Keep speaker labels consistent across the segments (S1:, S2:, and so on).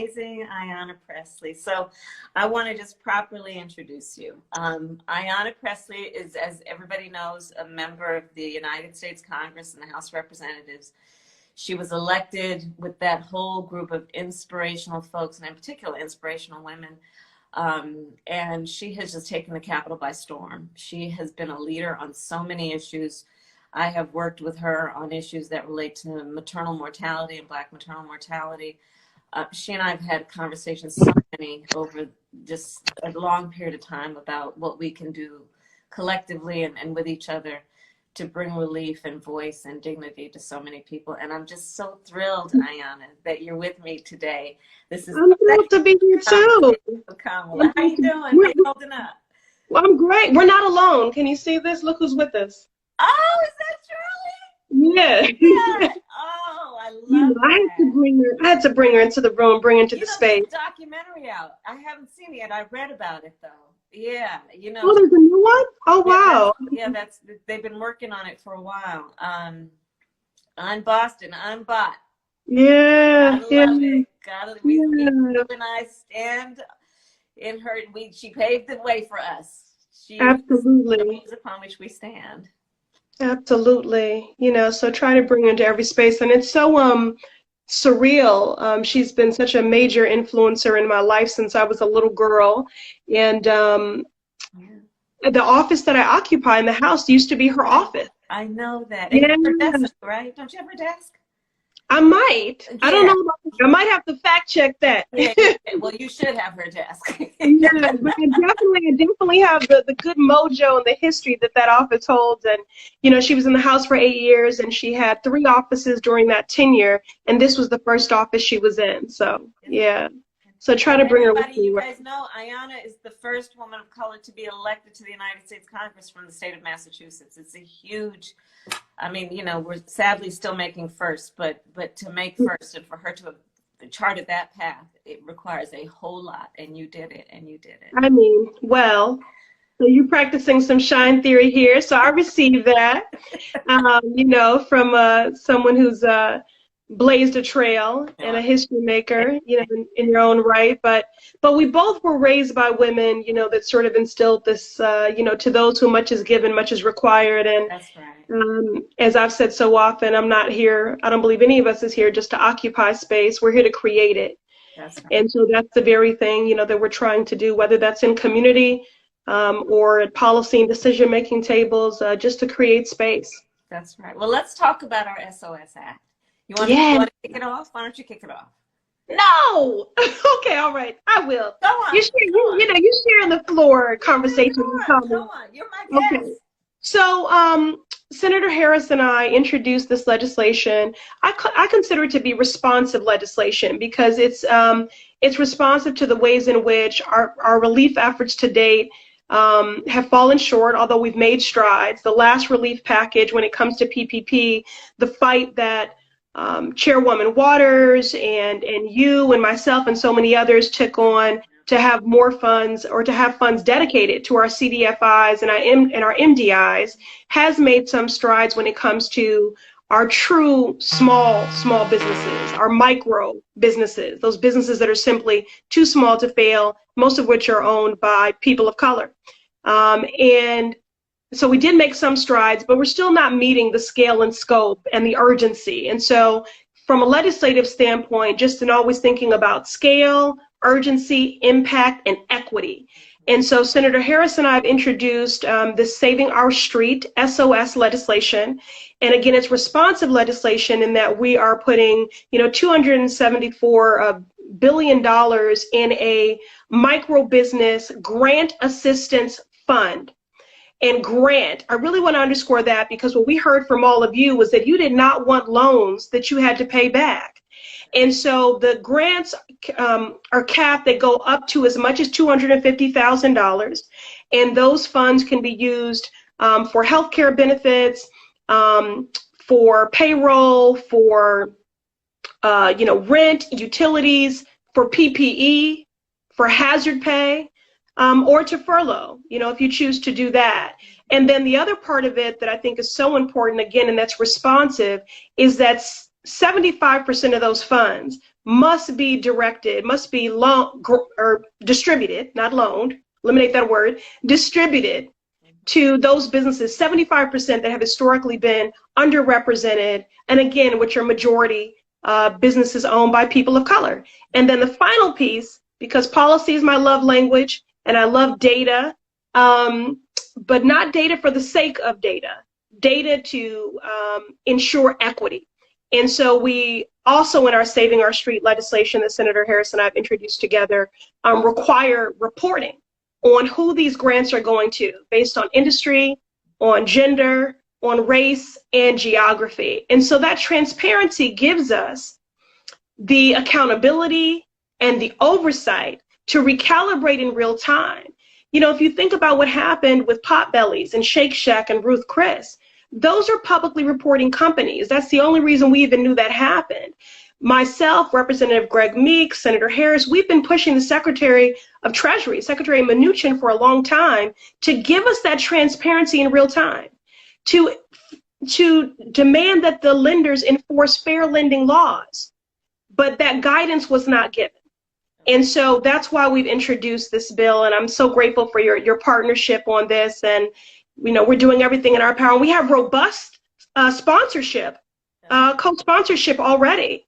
S1: amazing Ayanna Pressley. So I want to just properly introduce you. Ayanna Pressley is, as everybody knows, a member of the United States Congress and the House of Representatives. She was elected with that whole group of inspirational folks, and in particular, inspirational women. And she has just taken the Capitol by storm. She has been a leader on so many issues. I have worked with her on issues that relate to maternal mortality and Black maternal mortality. She and I have had conversations, so many, over just a long period of time about what we can do collectively and with each other to bring relief and voice and dignity to so many people. And I'm just so thrilled, Ayanna, that you're with me today. This is
S2: I'm thrilled to be here too.
S1: Kamala. How you doing? How you holding up?
S2: Well, I'm great. We're not alone. Can you see this? Look who's with us.
S1: Oh, is that Shirley?
S2: Yeah.
S1: Yeah. Oh, I love that.
S2: I had to bring her into the room, bring her into the space.
S1: There's a documentary out. I haven't seen it yet. I read about it though. Yeah,
S2: Oh, there's a new one? Oh, wow.
S1: They've been working on it for a while. On Boston, on Bot.
S2: Yeah.
S1: I love it. We and I stand in her. She paved the way for us.
S2: Absolutely.
S1: Upon which we stand.
S2: Absolutely. So try to bring her into every space. And it's so surreal. She's been such a major influencer in my life since I was a little girl. And the office that I occupy in the house used to be her office.
S1: I know that. And her desk, right? Don't you have her desk?
S2: I might.
S1: Yeah.
S2: I don't know. I might have to fact check that.
S1: Yeah. Well, you should have her desk.
S2: Yeah, but I definitely have the good mojo and the history that office holds. And, she was in the House for 8 years, and she had 3 offices during that tenure, and this was the first office she was in. So, yeah. So try to bring her with you.
S1: You guys know Ayanna is the first woman of color to be elected to the United States Congress from the state of Massachusetts. It's a huge, we're sadly still making first, but to make first and for her to have charted that path, it requires a whole lot, and you did it,
S2: Well, so you're practicing some shine theory here, so I received that, from someone who's blazed a trail and a history maker, in your own right. But we both were raised by women, that sort of instilled this, to those whom much is given, much is required. And
S1: that's right.
S2: As I've said so often, I'm not here, I don't believe any of us is here just to occupy space. We're here to create it.
S1: That's right.
S2: And so that's the very thing, that we're trying to do, whether that's in community or at policy and decision-making tables, just to create space.
S1: That's right. Well, let's talk about our SOS Act. You want to kick it off? Why don't you kick it off?
S2: No. Okay, all right. I will.
S1: Go on.
S2: You're sharing the floor conversation.
S1: Go on. You're my guest.
S2: Okay. So, Senator Harris and I introduced this legislation. I consider it to be responsive legislation because it's responsive to the ways in which our relief efforts to date have fallen short, although we've made strides. The last relief package, when it comes to PPP, the fight that Chairwoman Waters and you and myself and so many others took on to have more funds, or to have funds dedicated to our CDFIs and our MDIs, has made some strides when it comes to our true small businesses, our micro businesses, those businesses that are simply too small to fail, most of which are owned by people of color. And so we did make some strides, but we're still not meeting the scale and scope and the urgency. And so from a legislative standpoint, just in always thinking about scale, urgency, impact, and equity. And so Senator Harris and I have introduced this Saving Our Street, SOS legislation. And again, it's responsive legislation in that we are putting, $274 billion in a micro business grant assistance fund. And grant, I really want to underscore that, because what we heard from all of you was that you did not want loans that you had to pay back. And so the grants are capped. They go up to as much as $250,000. And those funds can be used for healthcare benefits, for payroll, for rent, utilities, for PPE, for hazard pay, or to furlough, if you choose to do that. And then the other part of it that I think is so important, again, and that's responsive, is that 75% of those funds must be directed, must be or distributed, not loaned, eliminate that word, distributed to those businesses, 75% that have historically been underrepresented, and again, which are majority businesses owned by people of color. And then the final piece, because policy is my love language, and I love data, but not data for the sake of data, data to ensure equity. And so we also, in our Saving Our Street legislation that Senator Harris and I have introduced together, require reporting on who these grants are going to, based on industry, on gender, on race, and geography. And so that transparency gives us the accountability and the oversight to recalibrate in real time. You know, if you think about what happened with Potbellies and Shake Shack and Ruth Chris, those are publicly reporting companies. That's the only reason we even knew that happened. Myself, Representative Greg Meeks, Senator Harris, we've been pushing the Secretary of Treasury, Secretary Mnuchin, for a long time to give us that transparency in real time, to demand that the lenders enforce fair lending laws. But that guidance was not given. And so that's why we've introduced this bill, and I'm so grateful for your partnership on this. And you know, we're doing everything in our power. We have robust sponsorship, co-sponsorship already.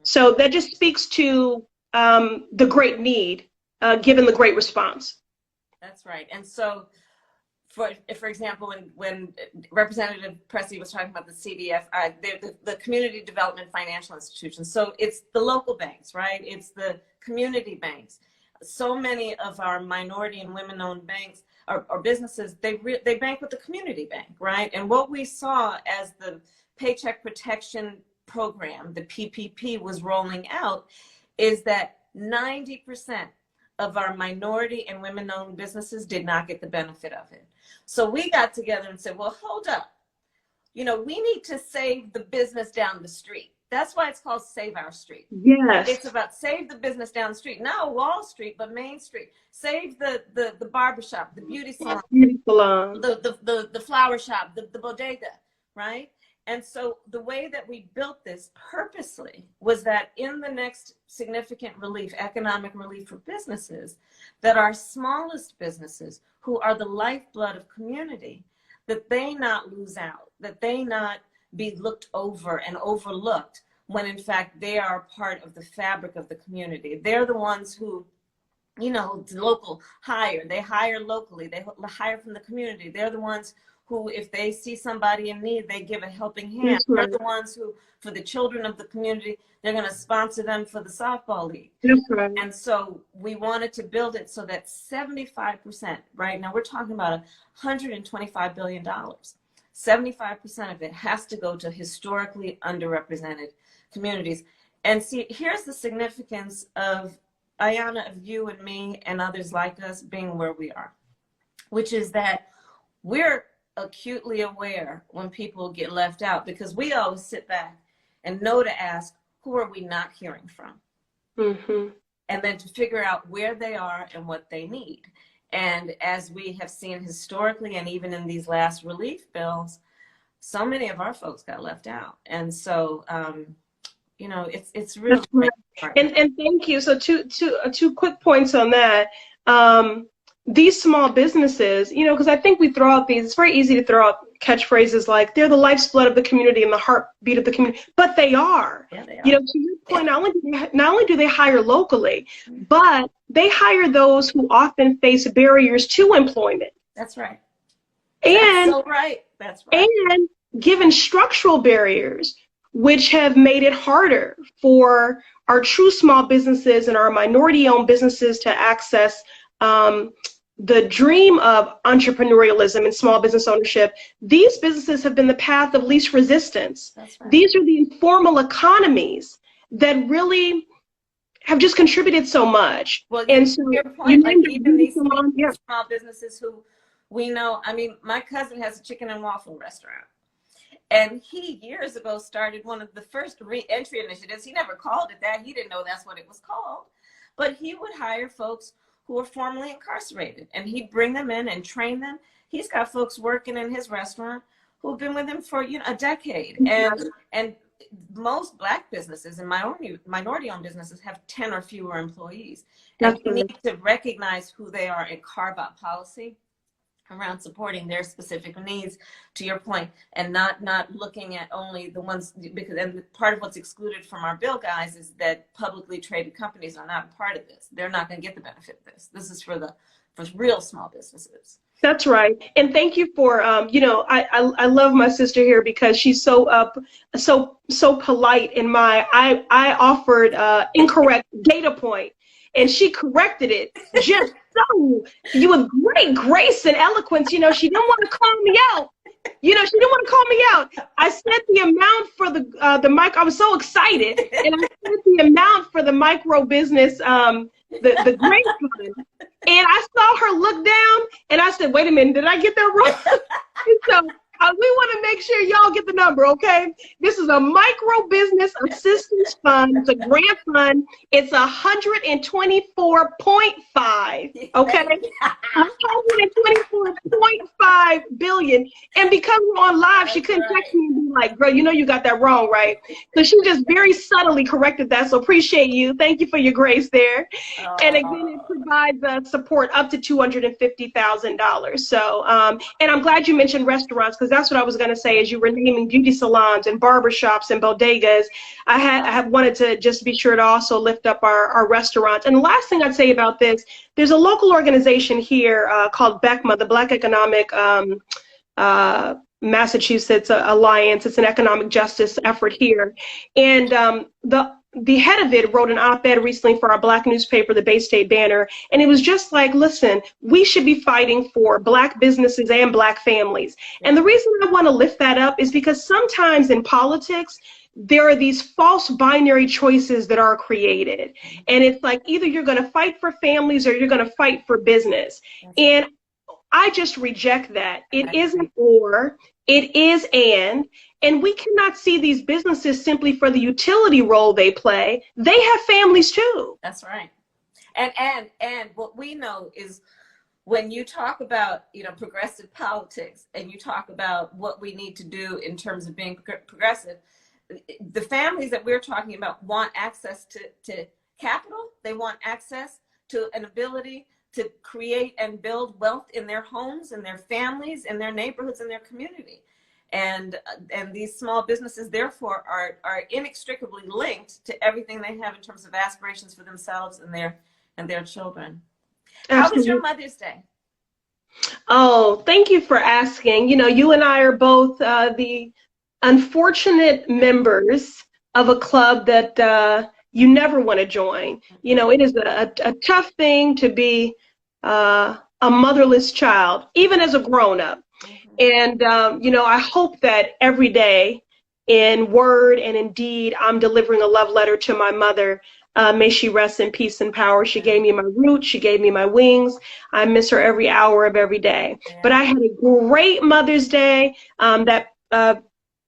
S2: So that just speaks to the great need, given the great response.
S1: That's right. And so, for example, when Representative Pressley was talking about the CDF, the Community Development Financial Institutions, so it's the local banks, right? It's the community banks. So many of our minority and women-owned banks or businesses, they bank with the community bank, right? And what we saw as the Paycheck Protection Program, the PPP, was rolling out is that 90% of our minority and women-owned businesses did not get the benefit of it. So we got together and said, well, hold up. You know, we need to save the business down the street. That's why it's called Save Our Street.
S2: Yes.
S1: It's about save the business down the street. Not Wall Street, but Main Street. Save the barbershop, the beauty salon, the flower shop, the bodega, right? And so the way that we built this purposely was that in the next significant relief, economic relief for businesses, that our smallest businesses, who are the lifeblood of community, that they not lose out, that they not be looked over and overlooked when in fact they are part of the fabric of the community. They're the ones who, you know, local hire, they hire locally, they hire from the community. They're the ones who, if they see somebody in need, they give a helping hand.
S2: That's right.
S1: They're the ones who, for the children of the community, they're going to sponsor them for the softball league.
S2: That's right.
S1: And so we wanted to build it so that 75%, right now we're talking about $125 billion. 75% of it has to go to historically underrepresented communities. And see, here's the significance of, Ayanna, of you and me and others like us being where we are, which is that we're acutely aware when people get left out, because we always sit back and know to ask, who are we not hearing from?
S2: Mm-hmm.
S1: And then to figure out where they are and what they need. And as we have seen historically, and even in these last relief bills, so many of our folks got left out. And so, you know, it's really
S2: right. And thank you. So two quick points on that. These small businesses, you know, because I think we throw out these, it's very easy to throw out catchphrases like they're the lifeblood of the community and the heartbeat of the community, but they are.
S1: Yeah, they are.
S2: You know, to your point, not only do they hire locally, but they hire those who often face barriers to employment.
S1: That's right.
S2: And
S1: that's so right. That's right.
S2: And given structural barriers, which have made it harder for our true small businesses and our minority-owned businesses to access the dream of entrepreneurialism and small business ownership, these businesses have been the path of least resistance.
S1: That's right.
S2: These are the informal economies that really have just contributed so much.
S1: Well,
S2: and so
S1: your point, like even these
S2: yeah.
S1: small businesses who we know, I mean, my cousin has a chicken and waffle restaurant. And he years ago started one of the first re-entry initiatives. He never called it that. He didn't know that's what it was called. But he would hire folks who were formerly incarcerated, and he'd bring them in and train them. He's got folks working in his restaurant who've been with him for, you know, a decade. And most Black businesses and minority-owned businesses have 10 or fewer employees. And
S2: That's
S1: we
S2: right.
S1: need to recognize who they are and carve out policy around supporting their specific needs, to your point, and not looking at only the ones, because and part of what's excluded from our bill, guys, is that publicly traded companies are not part of this. They're not going to get the benefit of this. This is for real small businesses.
S2: That's right. And thank you for, I love my sister here because she's so polite in I offered incorrect data point and she corrected it just so, with great grace and eloquence. She didn't want to call me out. She didn't want to call me out. I said the amount for the mic. I was so excited. And I said the amount for the micro business, the grant fund. And I saw her look down, and I said, wait a minute, did I get that wrong? And so we want to make sure y'all get the number, okay? This is a micro business assistance fund. It's a grant fund. It's 124.5, okay? 124.5 billion. And because we're on live, she couldn't text me and be like, girl, you got that wrong, right? So she just very subtly corrected that. So appreciate you. Thank you for your grace there. And again, it provides support up to $250,000. So, and I'm glad you mentioned restaurants, because that's what I was going to say as you were naming beauty salons and barbershops and bodegas. I have wanted to just be sure to also lift up our restaurants. And the last thing I'd say about this, there's a local organization here called BECMA, the Black Economic Massachusetts Alliance. It's an economic justice effort here. And the head of it wrote an op-ed recently for our Black newspaper, the Bay State Banner, and it was just like, listen, we should be fighting for Black businesses and Black families. And the reason I want to lift that up is because sometimes in politics, there are these false binary choices that are created. And it's like, either you're going to fight for families or you're going to fight for business. And I just reject that. It isn't or, it is and we cannot see these businesses simply for the utility role they play. They have families too.
S1: That's right. And what we know is when you talk about, progressive politics and you talk about what we need to do in terms of being progressive, the families that we're talking about want access to capital. They want access to an ability to create and build wealth in their homes and their families and their neighborhoods and their community. And these small businesses, therefore, are inextricably linked to everything they have in terms of aspirations for themselves and their children. Absolutely. How was your Mother's Day?
S2: Oh, thank you for asking. You and I are both the unfortunate members of a club that you never want to join. It is a tough thing to be a motherless child, even as a grown-up. And, I hope that every day in word and in deed, I'm delivering a love letter to my mother. May she rest in peace and power. She gave me my roots. She gave me my wings. I miss her every hour of every day. Yeah. But I had a great Mother's Day. That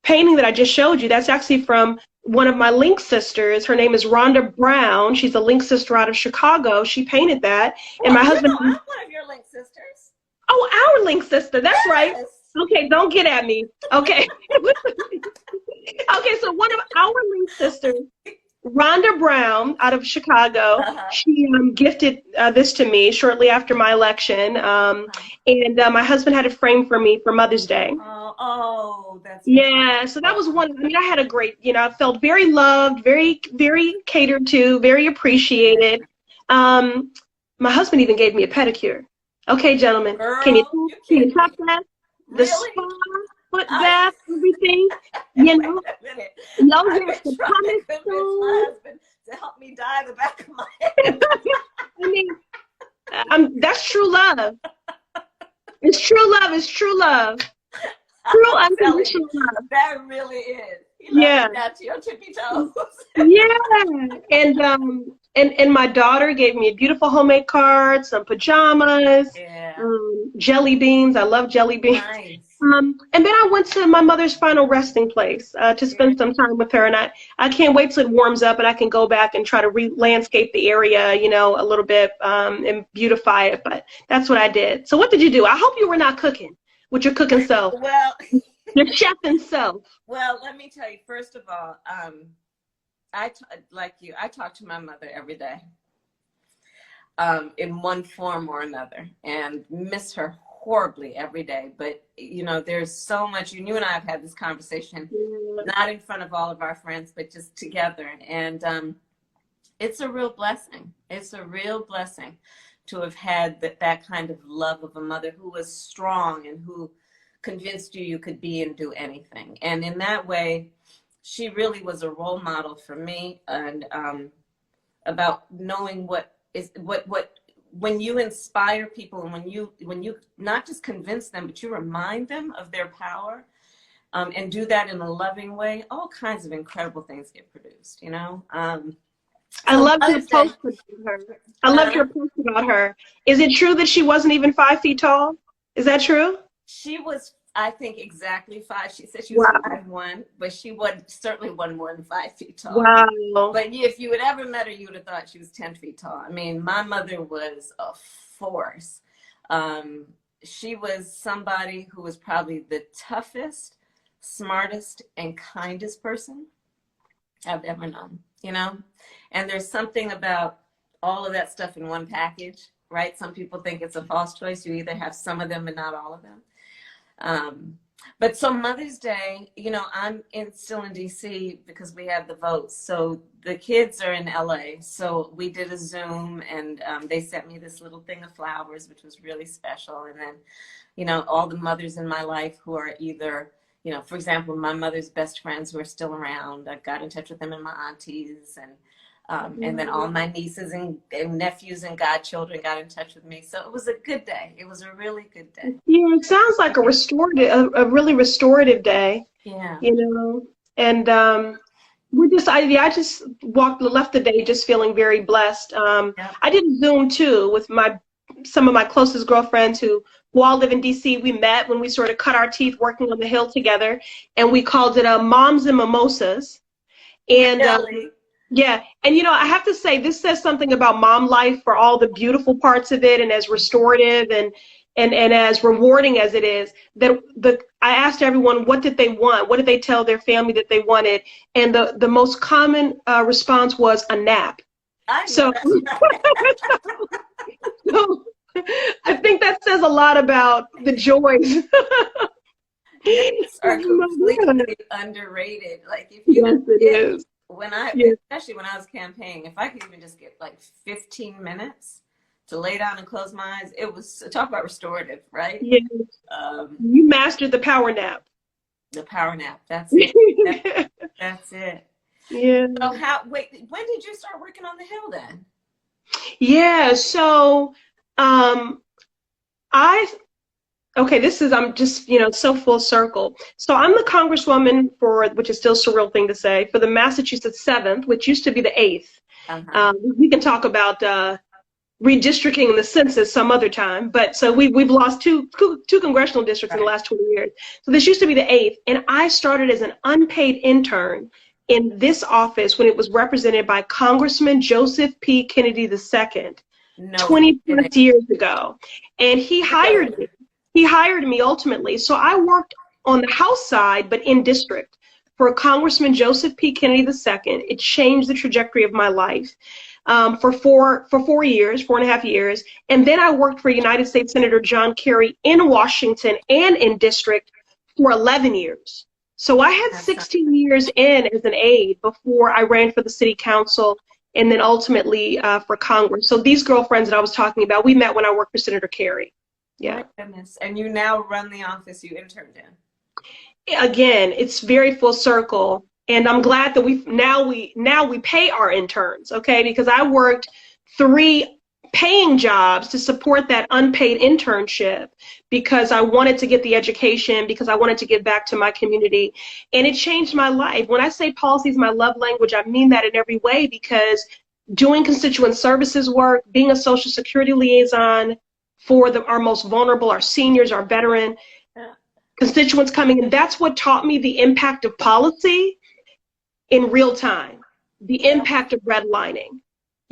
S2: painting that I just showed you, that's actually from one of my Link sisters. Her name is Rhonda Brown. She's a Link sister out of Chicago. She painted that. And my husband.
S1: I'm one of your Link sisters.
S2: Oh, our Link sister. That's yes. Right. Okay, don't get at me. Okay. Okay, so one of our Link sisters, Rhonda Brown out of Chicago, she gifted this to me shortly after my election. And my husband had it framed for me for Mother's Day.
S1: That's
S2: yeah, so that was one. I had a great, I felt very loved, very, very catered to, very appreciated. My husband even gave me a pedicure. Okay, gentlemen,
S1: girl,
S2: can you top that? The spa, foot bath, everything,
S1: No,
S2: there's the pumice
S1: husband to help me dye the back of my head.
S2: That's true love. It's true love. It's true love. True unconditional love.
S1: That really is.
S2: Yeah.
S1: Down to your tippy toes.
S2: Yeah. And my daughter gave me a beautiful homemade card, some pajamas, jelly beans. I love jelly beans.
S1: Nice.
S2: And then I went to my mother's final resting place to spend some time with her. And I can't wait till it warms up and I can go back and try to re-landscape the area, a little bit and beautify it. But that's what I did. So what did you do? I hope you were not cooking with your cooking self.
S1: Well,
S2: Your chef himself.
S1: Well, let me tell you, first of all, like you, I talk to my mother every day, in one form or another, and miss her horribly every day. But, you know, there's so much, you and I have had this conversation, not in front of all of our friends, but just together. And it's a real blessing. It's a real blessing to have had that kind of love of a mother who was strong and who convinced you could be and do anything. And in that way, she really was a role model for me, and about knowing what when you inspire people, and when you not just convince them, but you remind them of their power, and do that in a loving way, all kinds of incredible things get produced, you know.
S2: I loved your post about her. I loved your post about her. Is it true that she wasn't even 5 feet tall? Is that true?
S1: She was, I think, exactly 5. She said she was
S2: Wow.
S1: 5'1", but she certainly wasn't more than 5 feet tall.
S2: Wow.
S1: But if you had ever met her, you would have thought she was 10 feet tall. I mean, my mother was a force. She was somebody who was probably the toughest, smartest, and kindest person I've ever known, you know? And there's something about all of that stuff in one package, right? Some people think it's a false choice. You either have some of them and not all of them. But so Mother's Day, you know, I'm still in DC because we had the votes. So the kids are in LA. So we did a Zoom, and they sent me this little thing of flowers, which was really special. And then, you know, all the mothers in my life who are either, you know, for example, my mother's best friends who are still around, I got in touch with them, and my aunties, and then all my nieces and nephews and godchildren got in touch with me. So it was a good day. It was a really good day.
S2: Yeah, it sounds like a really restorative day.
S1: Yeah.
S2: You know, and I just left the day just feeling very blessed. I did Zoom too with some of my closest girlfriends who all live in DC. We met when we sort of cut our teeth working on the Hill together, and we called it Moms and Mimosas. And
S1: Really?
S2: yeah, and you know, I have to say, this says something about mom life for all the beautiful parts of it, and as restorative and as rewarding as it is. That I asked everyone, what did they want? What did they tell their family that they wanted? And the most common response was a nap. So I think that says a lot about the joys.
S1: Naps are completely underrated. Like, if you
S2: Yes, it is.
S1: Especially when I was campaigning, if I could even just get like 15 minutes to lay down and close my eyes, it was, talk about restorative, right?
S2: Yeah. You mastered the power nap.
S1: The power nap. That's it. That's it.
S2: Yeah.
S1: So when did you start working on the Hill then?
S2: Yeah. So, I'm just, you know, so full circle. So I'm the congresswoman which is still a surreal thing to say, for the Massachusetts 7th, which used to be the 8th.
S1: Uh-huh.
S2: We can talk about redistricting in the census some other time, but so we've lost two congressional districts in the last 20 years. So this used to be the 8th, and I started as an unpaid intern in this office when it was represented by Congressman Joseph P. Kennedy II, 20 plus years ago, and he hired me. He hired me ultimately. So I worked on the House side, but in district, for Congressman Joseph P. Kennedy II. It changed the trajectory of my life for 4.5 years. And then I worked for United States Senator John Kerry in Washington and in district for 11 years. So I had 16 years in as an aide before I ran for the city council, and then ultimately for Congress. So these girlfriends that I was talking about, we met when I worked for Senator Kerry. Yeah.
S1: My goodness. And you now run the office you interned in.
S2: Again, it's very full circle, and I'm glad that we pay our interns, okay? Because I worked 3 paying jobs to support that unpaid internship because I wanted to get the education, because I wanted to give back to my community, and it changed my life. When I say policy is my love language, I mean that in every way, because doing constituent services work, being a Social Security liaison for our most vulnerable, our seniors, our veteran constituents coming in. That's what taught me the impact of policy in real time, the impact of redlining.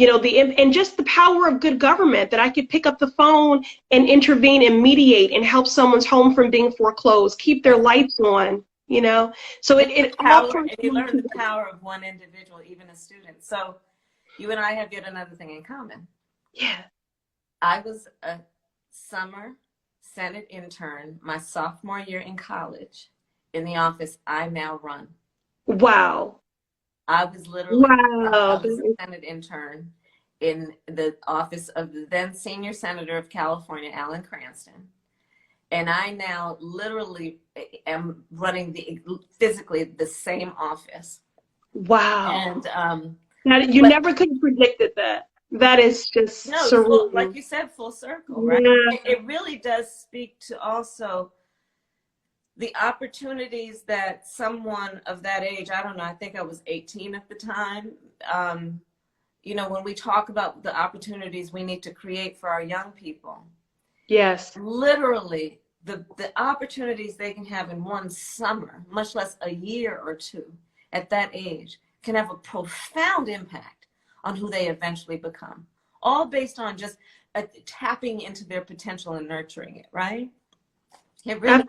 S2: you know, and just the power of good government, that I could pick up the phone and intervene and mediate and help someone's home from being foreclosed, keep their lights on, you know. So it all
S1: power,
S2: comes
S1: and you
S2: down
S1: learn
S2: to
S1: the power of one individual, even a student. So you and I have yet another thing in common.
S2: yeah.
S1: I was a summer Senate intern my sophomore year in college in the office I now run.
S2: Wow.
S1: I was literally I
S2: Wow.
S1: was a Senate intern in the office of the then senior senator of California, Alan Cranston. And I now literally am running physically the same office.
S2: Wow.
S1: And
S2: Now, you never could have predicted that. That is just surreal.
S1: like you said, full circle, right?
S2: Yeah.
S1: It really does speak to also the opportunities that someone of that age, I don't know, I think I was 18 at the time. You know, when we talk about the opportunities we need to create for our young people.
S2: Yes.
S1: Literally, the opportunities they can have in one summer, much less a year or two at that age, can have a profound impact on who they eventually become. All based on just tapping into their potential and nurturing it, right? It really,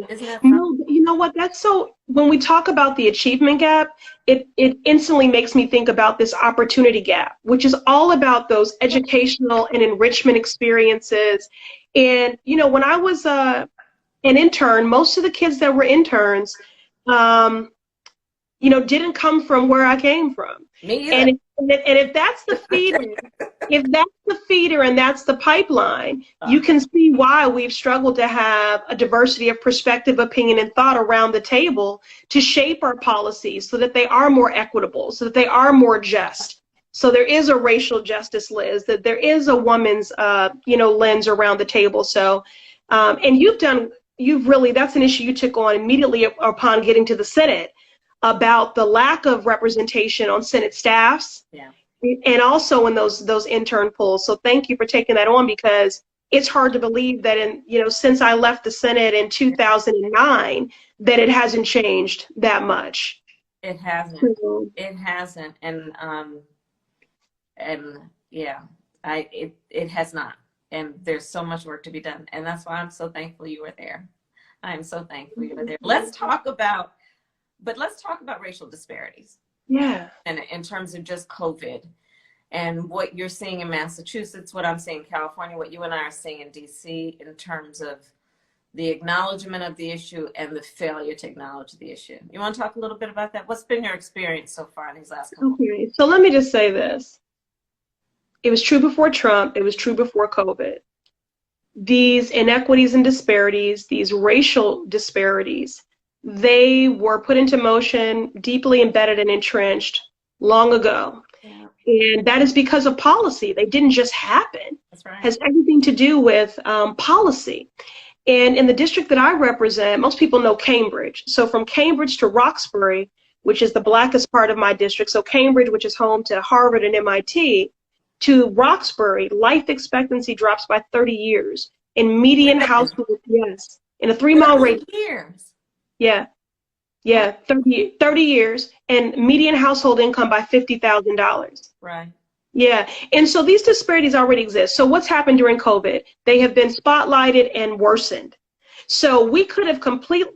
S1: isn't that
S2: No, you know what? That's so, when we talk about the achievement gap, it instantly makes me think about this opportunity gap, which is all about those educational and enrichment experiences. And, you know, when I was an intern, most of the kids that were interns, you know, didn't come from where I came from.
S1: Me either.
S2: And if that's the feeder, if that's the feeder and that's the pipeline, you can see why we've struggled to have a diversity of perspective, opinion, and thought around the table to shape our policies so that they are more equitable, so that they are more just. So there is a racial justice, Liz, that there is a woman's, you know, lens around the table. So, and you've really, that's an issue you took on immediately upon getting to the Senate, about the lack of representation on Senate staffs, and also in those intern pools. So thank you for taking that on, because it's hard to believe that since I left the Senate in 2009, that it hasn't changed that much.
S1: It hasn't. It hasn't. And yeah, it has not. And there's so much work to be done. And that's why I'm so thankful you were there. I'm so thankful you were there. Let's talk about racial disparities.
S2: Yeah.
S1: And in terms of just COVID and what you're seeing in Massachusetts, what I'm seeing in California, what you and I are seeing in DC in terms of the acknowledgement of the issue and the failure to acknowledge the issue. You want to talk a little bit about that? What's been your experience so far in these last couple of years?
S2: So let me just say this. It was true before Trump. It was true before COVID. These inequities and disparities, these racial disparities, they were put into motion, deeply embedded and entrenched long ago. Yeah. And that is because of policy. They didn't just happen.
S1: That's right.
S2: It has everything to do with policy. And in the district that I represent, most people know Cambridge. So from Cambridge to Roxbury, which is the blackest part of my district, so Cambridge, which is home to Harvard and MIT, to Roxbury, life expectancy drops by 30 years. In median household, yes, in a 3-mile radius.
S1: Years.
S2: Yeah, 30 years, and median household income by $50,000.
S1: Right.
S2: Yeah, and so these disparities already exist. So what's happened during COVID? They have been spotlighted and worsened. So we could have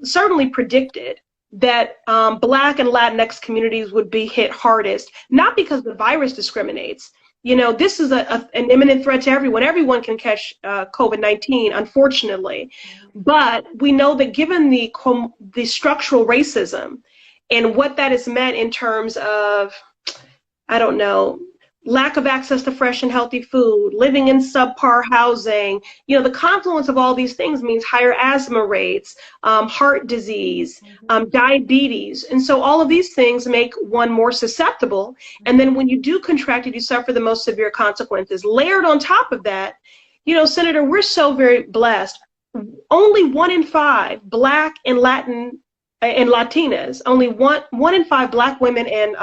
S2: certainly predicted that Black and Latinx communities would be hit hardest, not because the virus discriminates. You know, this is an imminent threat to everyone. Everyone can catch COVID-19, unfortunately. But we know that given the structural racism and what that has meant in terms of, I don't know, lack of access to fresh and healthy food, living in subpar housing, you know, the confluence of all these things means higher asthma rates, heart disease, diabetes. And so all of these things make one more susceptible. And then when you do contract it, you suffer the most severe consequences. Layered on top of that, you know, Senator, we're so very blessed. Only 1 in 5 Black and Latin and Latinas, only one in 5 Black women and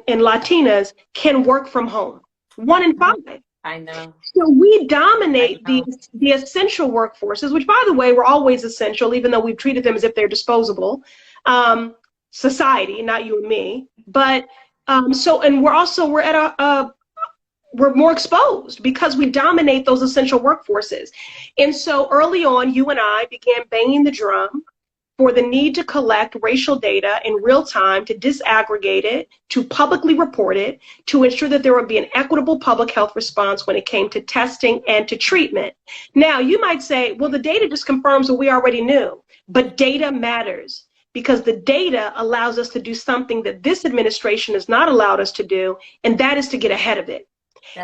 S2: Latinas can work from home. 1 in 5.
S1: I know.
S2: So we dominate the essential workforces, which, by the way, were always essential, even though we've treated them as if they're disposable. Society, not you and me. But And we're at we're more exposed because we dominate those essential workforces. And so early on, you and I began banging the drum for the need to collect racial data in real time, to disaggregate it, to publicly report it, to ensure that there would be an equitable public health response when it came to testing and to treatment. Now, you might say, well, the data just confirms what we already knew, but data matters because the data allows us to do something that this administration has not allowed us to do, and that is to get ahead of it.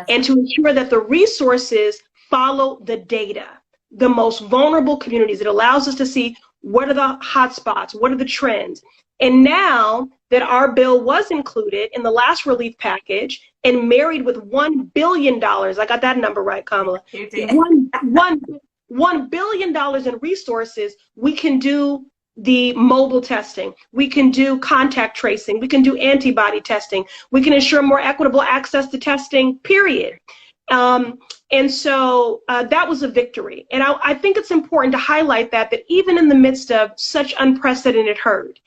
S2: And to ensure that the resources follow the data, the most vulnerable communities. It allows us to see what are the hot spots, what are the trends. And now that our bill was included in the last relief package and married with $1 billion, I got that number right, Kamala, $1 billion in resources, we can do the mobile testing, we can do contact tracing, we can do antibody testing, we can ensure more equitable access to testing, period. And so that was a victory. And I think it's important to highlight that even in the midst of such unprecedented hurt,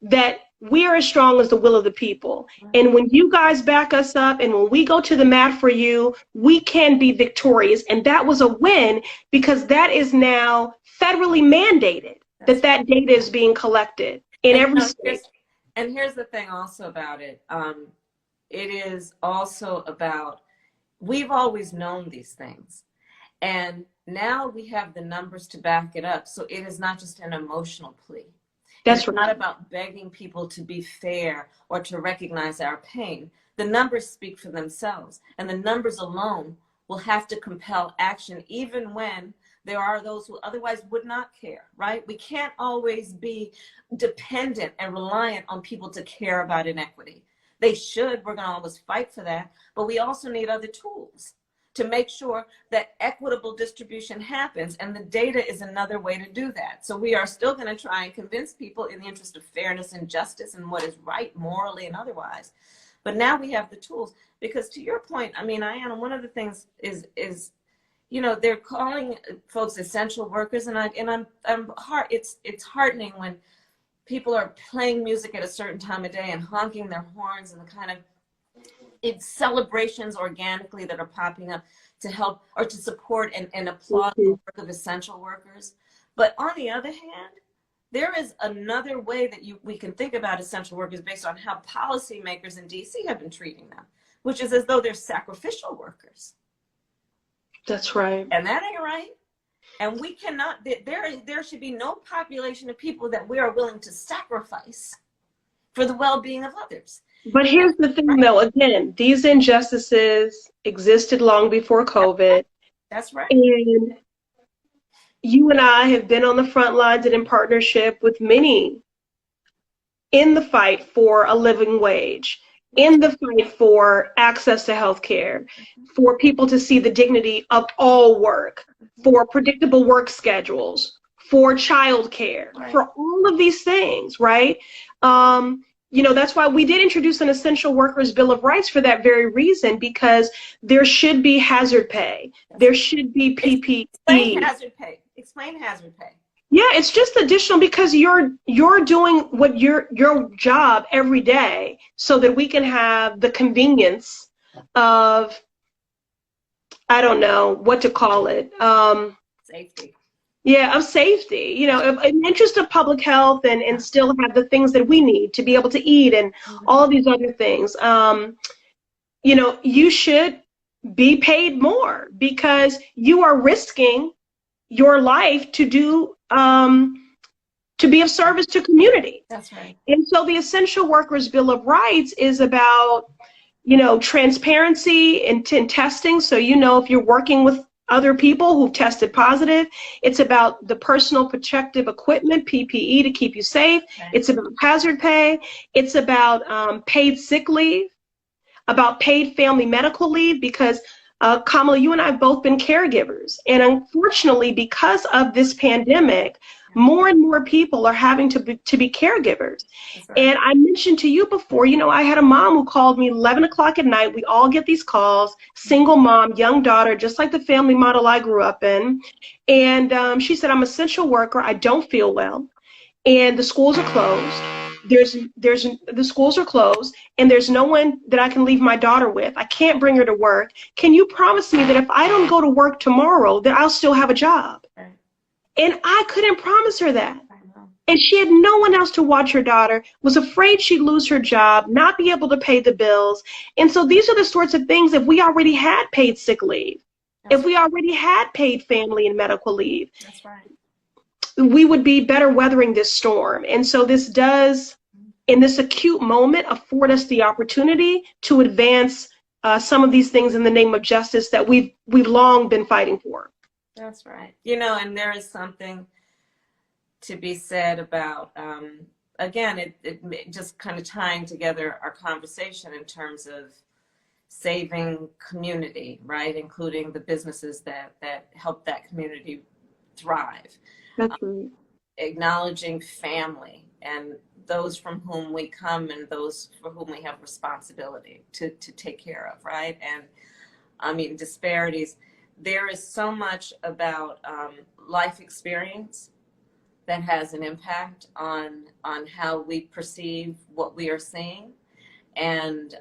S2: that we are as strong as the will of the people. And when you guys back us up and when we go to the mat for you, we can be victorious. And that was a win because that is now federally mandated. That data is being collected in every state.
S1: And here's the thing also about it. It is also about, we've always known these things. And now we have the numbers to back it up. So it is not just an emotional plea. It's not about begging people to be fair or to recognize our pain. The numbers speak for themselves. And the numbers alone will have to compel action, even when there are those who otherwise would not care, right? We can't always be dependent and reliant on people to care about inequity. They should, we're gonna always fight for that, but we also need other tools to make sure that equitable distribution happens, and the data is another way to do that. So we are still gonna try and convince people in the interest of fairness and justice and what is right morally and otherwise. But now we have the tools, because to your point, I mean, Ayanna, one of the things is you know, they're calling folks essential workers, and it's heartening when people are playing music at a certain time of day and honking their horns and the kind of celebrations organically that are popping up to help or to support and applaud the work of essential workers. But on the other hand, there is another way that we can think about essential workers based on how policymakers in DC have been treating them, which is as though they're sacrificial workers.
S2: That's right.
S1: And that ain't right. And we cannot, there should be no population of people that we are willing to sacrifice for the well-being of others.
S2: But here's the thing, though, again, these injustices existed long before COVID.
S1: That's right.
S2: And you and I have been on the front lines and in partnership with many in the fight for a living wage, in the fight for access to health care, for people to see the dignity of all work, for predictable work schedules, for childcare, for all of these things, right? You know, that's why we did introduce an Essential Workers Bill of Rights for that very reason, because there should be hazard pay. There should be PPE.
S1: Explain hazard pay. Explain hazard pay.
S2: Yeah, it's just additional because you're doing what your job every day so that we can have the convenience of, I don't know what to call it.
S1: Safety.
S2: Yeah, of safety, you know, in the interest of public health and still have the things that we need to be able to eat and all these other things. You know, you should be paid more because you are risking your life to do to be of service to community.
S1: That's right.
S2: And so the Essential Workers Bill of Rights is about, you know, transparency in testing. So, you know, if you're working with other people who've tested positive, it's about the personal protective equipment, PPE, to keep you safe. Okay. It's about hazard pay. It's about paid sick leave, about paid family medical leave, because Kamala, you and I have both been caregivers. And unfortunately, because of this pandemic, more and more people are having to be caregivers. Right. And I mentioned to you before, you know, I had a mom who called me 11 o'clock at night. We all get these calls, single mom, young daughter, just like the family model I grew up in. And she said, I'm an essential worker. I don't feel well. and the schools are closed. The schools are closed, and there's no one that I can leave my daughter with. I can't bring her to work. Can you promise me that if I don't go to work tomorrow, that I'll still have a job?
S1: Right.
S2: And I couldn't promise her that.
S1: I know.
S2: And she had no one else to watch her daughter, was afraid she'd lose her job, not be able to pay the bills. And so these are the sorts of things, if we already had paid sick leave, if we already had paid family and medical leave,
S1: that's right,
S2: we would be better weathering this storm. And so this does, in this acute moment, afford us the opportunity to advance some of these things in the name of justice that we've long been fighting for.
S1: That's right. You know, and there is something to be said about, again, it just kind of tying together our conversation in terms of saving community, right? Including the businesses that help that community thrive.
S2: That's right.
S1: Acknowledging family and those from whom we come and those for whom we have responsibility to take care of, right? And I mean, disparities. There is so much about life experience that has an impact on how we perceive what we are seeing, and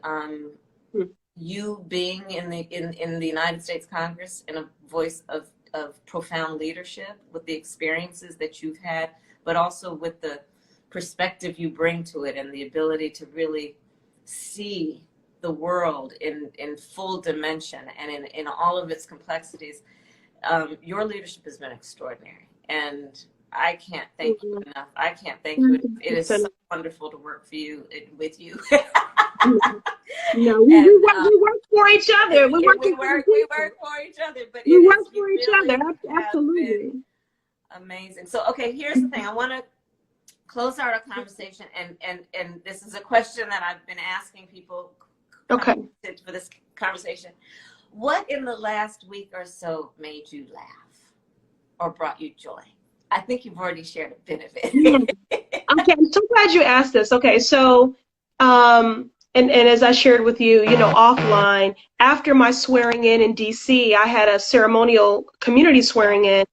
S1: you being in the United States Congress in a voice of profound leadership with the experiences that you've had, but also with the perspective you bring to it and the ability to really see the world in full dimension and in all of its complexities. Your leadership has been extraordinary, and I can't thank you enough. I can't thank you. It is so wonderful to work for you, with you.
S2: No, we work for each other. We work for
S1: each other, but
S2: we work for each
S1: really
S2: other. Absolutely.
S1: Amazing. So, okay, here's the thing. I want to close out our conversation, and this is a question that I've been asking people for this conversation. What in the last week or so made you laugh or brought you joy? I think you've already shared a bit of it.
S2: Okay, I'm so glad you asked this. Okay, so and as I shared with you, offline, after my swearing in DC, I had a ceremonial community swearing in,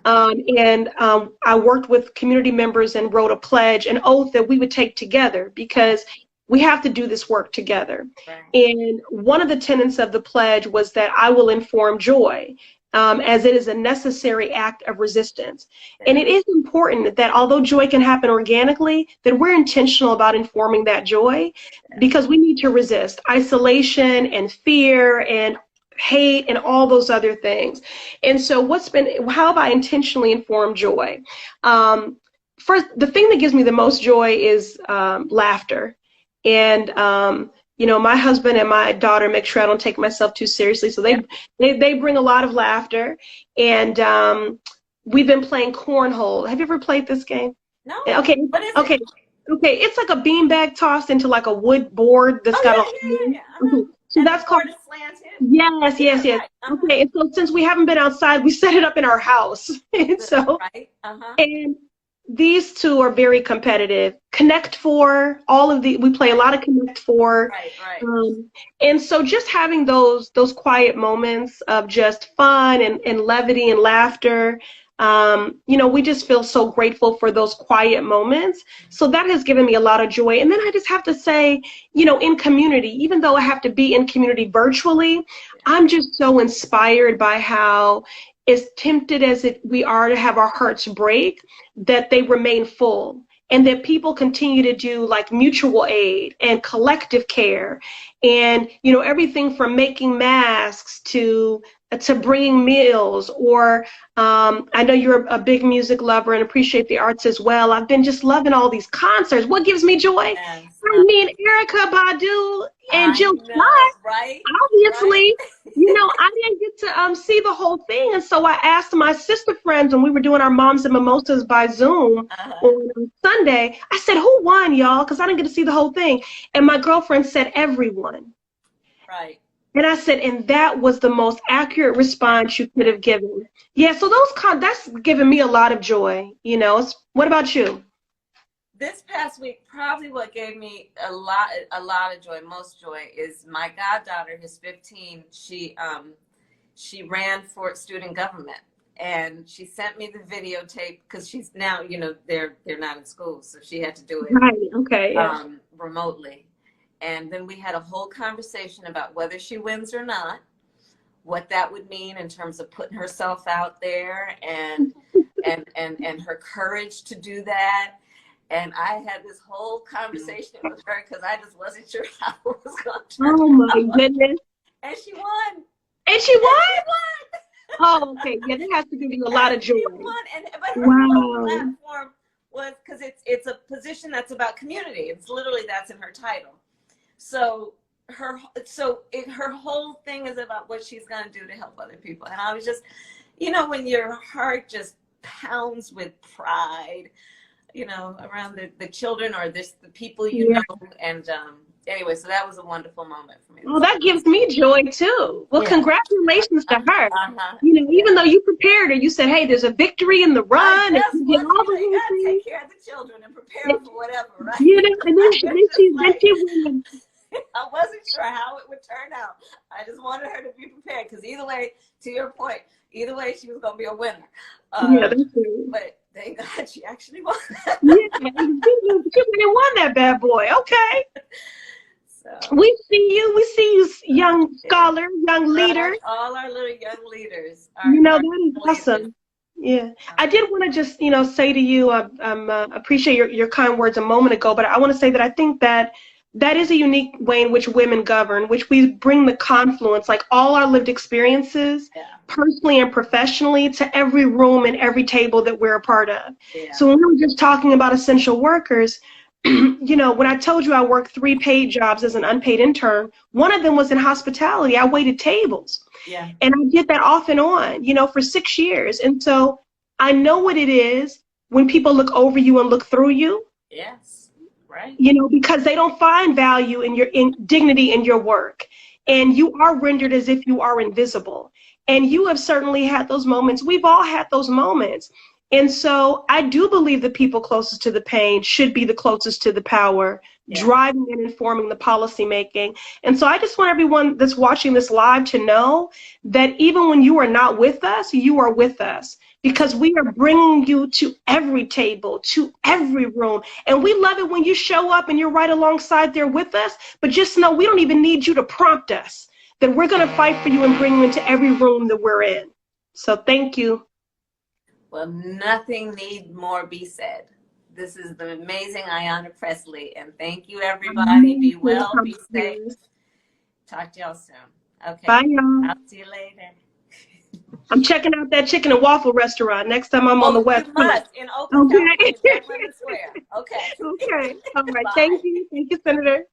S2: and I worked with community members and wrote a pledge, an oath that we would take together, because we have to do this work together. Right. And one of the tenets of the pledge was that I will inform joy, as it is a necessary act of resistance. And it is important that although joy can happen organically, that we're intentional about informing that joy, because we need to resist isolation and fear and hate and all those other things. And so how have I intentionally informed joy? First, the thing that gives me the most joy is laughter. And my husband and my daughter make sure I don't take myself too seriously. So they bring a lot of laughter. And we've been playing cornhole. Have you ever played this game?
S1: No.
S2: Okay.
S1: What is
S2: it? Okay. It's like a beanbag tossed into like a wood board that's So that's called. Yes. Right. Okay. And so since we haven't been outside, we set it up in our house. And so.
S1: Right.
S2: And these two are very competitive. Connect Four, we play a lot of Connect Four.
S1: Right.
S2: And so just having those quiet moments of just fun and levity and laughter, we just feel so grateful for those quiet moments. So that has given me a lot of joy. And then I just have to say, in community, even though I have to be in community virtually, I'm just so inspired by how, as tempted as we are to have our hearts break, that they remain full, and that people continue to do like mutual aid and collective care, and everything from making masks to bringing meals, or I know you're a big music lover and appreciate the arts as well. I've been just loving all these concerts. What gives me joy?
S1: Yes.
S2: I mean, Erykah Badu and Jill
S1: Scott, right?
S2: Obviously, I didn't get to see the whole thing, and so I asked my sister friends when we were doing our Moms and Mimosas by Zoom on Sunday. I said, "Who won, y'all?" Because I didn't get to see the whole thing, and my girlfriend said, "Everyone."
S1: Right.
S2: And I said, and that was the most accurate response you could have given. Yeah, so that's given me a lot of joy. What about you?
S1: This past week, probably what gave me a lot of joy, most joy, is my goddaughter, who's 15. She ran for student government, And she sent me the videotape because she's now, you know, they're not in school, so she had to do it
S2: Right. Okay. Yeah.
S1: remotely. And then we had a whole conversation about whether she wins or not, what that would mean in terms of putting herself out there, and her courage to do that. And I had this whole conversation with her because I just wasn't sure how it was going to turn
S2: Oh my
S1: out.
S2: goodness.
S1: And she won.
S2: And she won?
S1: She won.
S2: Oh, okay. Yeah, that has to give you a lot of joy.
S1: She won. But her whole
S2: Wow.
S1: platform was, because it's a position that's about community. It's literally, that's in her title. So her whole thing is about what she's going to do to help other people. And I was just, you know, when your heart just pounds with pride, you know, around the children or the people you know. And anyway, so that was a wonderful moment for me.
S2: Well, that gives me joy too. Well, congratulations to her. You know, even though you prepared her, you said, hey, there's a victory in the run.
S1: I just wanted to take care of the children and prepare for whatever, right?
S2: You know, and then she won.
S1: I wasn't sure how it would turn out. I just wanted her to be prepared, because either way, to your point, either way, she was going to be a winner.
S2: Yeah, that's true.
S1: But thank God she actually won.
S2: Yeah, she won that bad boy. Okay.
S1: So,
S2: we see you, young scholar, young leader.
S1: All our little young leaders.
S2: You know, that is awesome. Yeah, I did want to just, you know, say to you, appreciate your kind words a moment ago, but I want to say that I think that is a unique way in which women govern, which we bring the confluence, like all our lived experiences, personally and professionally, to every room and every table that we're a part of. Yeah. So when we were just talking about essential workers, you know, when I told you I worked 3 paid jobs as an unpaid intern, one of them was in hospitality. I waited tables. Yeah. And I did that off and on, you know, for 6 years. And so I know what it is when people look over you and look through you. Yes. Right. You know, because they don't find value in your dignity in your work. And you are rendered as if you are invisible. And you have certainly had those moments. We've all had those moments. And so I do believe the people closest to the pain should be the closest to the power, driving and informing the policy making. And so I just want everyone that's watching this live to know that even when you are not with us, you are with us, because we are bringing you to every table, to every room. And we love it when you show up and you're right alongside there with us. But just know we don't even need you to prompt us, that we're going to fight for you and bring you into every room that we're in. So thank you. Well, nothing need more be said. This is the amazing Ayanna Pressley, and thank you, everybody. Be well, be safe. Talk to y'all soon. Okay. Bye, y'all. I'll see you later. I'm checking out that chicken and waffle restaurant next time I'm on the West Coast. In Oakland, California, Square. Okay. Okay. All right. Bye. Thank you. Thank you, Senator.